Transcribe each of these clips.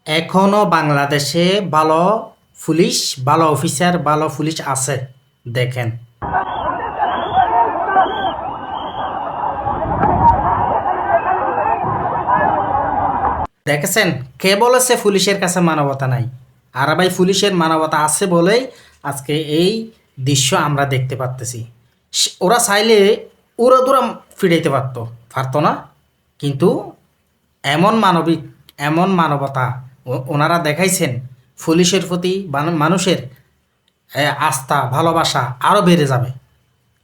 এখনো বাংলাদেশে ভালো পুলিশ, ভালো অফিসার, ভালো পুলিশ আছে। দেখেন, দেখেছেন, কে বলেছে পুলিশের কাছে মানবতা নাই? আর ভাই, পুলিশের মানবতা আছে বলেই আজকে এই দৃশ্য আমরা দেখতে পারতেছি। ওরা চাইলে উড়াদুরা ফিরাইতে পারতো না, কিন্তু এমন মানবিক, এমন মানবতা ওনারা দেখাইছেন। পুলিশের প্রতি মানুষের আস্থা, ভালোবাসা আরও বেড়ে যাবে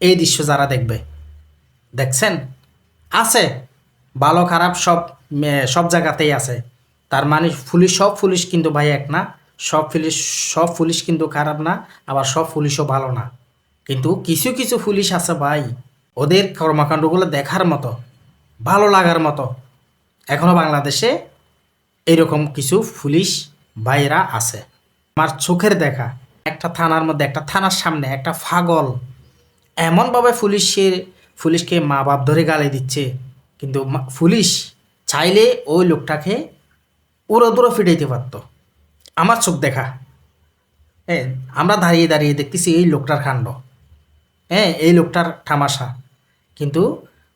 এই দৃশ্য যারা দেখবে। দেখছেন, আছে ভালো খারাপ সব জায়গাতেই আছে। তার মানে পুলিশ, সব পুলিশ কিন্তু ভাই এক না। সব পুলিশ কিন্তু খারাপ না, আবার সব পুলিশও ভালো না। কিন্তু কিছু কিছু পুলিশ আছে ভাই, ওদের কর্মকাণ্ডগুলো দেখার মতো, ভালো লাগার মতো। এখনও বাংলাদেশে এরকম কিছু পুলিশ ভাইরা আছে। আমার চোখের দেখা, একটা থানার মধ্যে, একটা থানার সামনে একটা পাগল এমনভাবে পুলিশকে মা বাপ ধরে গালি দিচ্ছে, কিন্তু পুলিশ চাইলে ওই লোকটাকে উড়োদুড়ো ফিটাইতে পারতো। আমার চোখ দেখা, হ্যাঁ, আমরা দাঁড়িয়ে দাঁড়িয়ে দেখতেছি এই লোকটার কাণ্ড, হ্যাঁ, এই লোকটার তামাশা। কিন্তু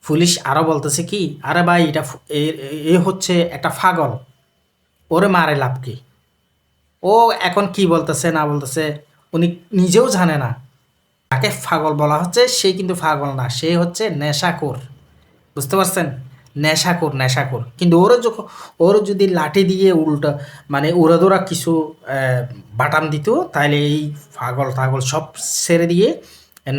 পুলিশ আরও বলতেছে কি, আরে ভাই, এটা এ হচ্ছে একটা পাগল, ওরে মারে লাভ কি? ও এখন কি বলতেছে না বলতেছে উনি নিজেও জানে না। তাকে পাগল বলা হচ্ছে, সে কিন্তু পাগল না, সে হচ্ছে নেশাখোর। বুঝতে পারছেন? নেশাখোর। কিন্তু ওর যদি লাঠি দিয়ে উল্টো, মানে উড়াদোড়া কিছু বাটাম দিত, তাহলে এই পাগল সব ছেড়ে দিয়ে,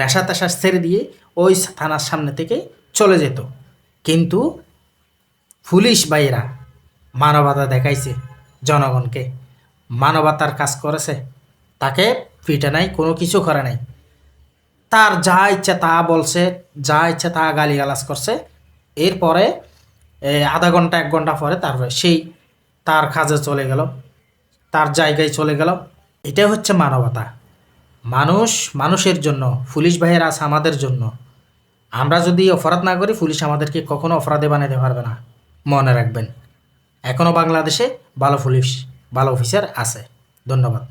নেশা টেশা ছেড়ে দিয়ে ওই থানার সামনে থেকে চলে যেত। কিন্তু পুলিশ ভাইয়েরা মানবতা দেখাইছে জনগণকে, মানবতার কাজ করেছে। তাকে পিটে নাই, কোনো কিছু করে নাই। তার যা ইচ্ছা তা বলছে, যা ইচ্ছা তা গালিগালাজ করছে। এরপরে আধা ঘন্টা 1 ঘন্টা পরে তারপরে সেই তার কাজে চলে গেল, তার জায়গায় চলে গেল। এটাই হচ্ছে মানবতা। মানুষ মানুষের জন্য, পুলিশ ভাইয়েরা আছে আমাদের জন্য। আমরা যদি অপরাধ না করি, পুলিশ আমাদেরকে কখনো অপরাধী বানাতে পারবে না। মনে রাখবেন, এখনও বাংলাদেশে ভালো পুলিশ, ভালো অফিসার আছে। ধন্যবাদ।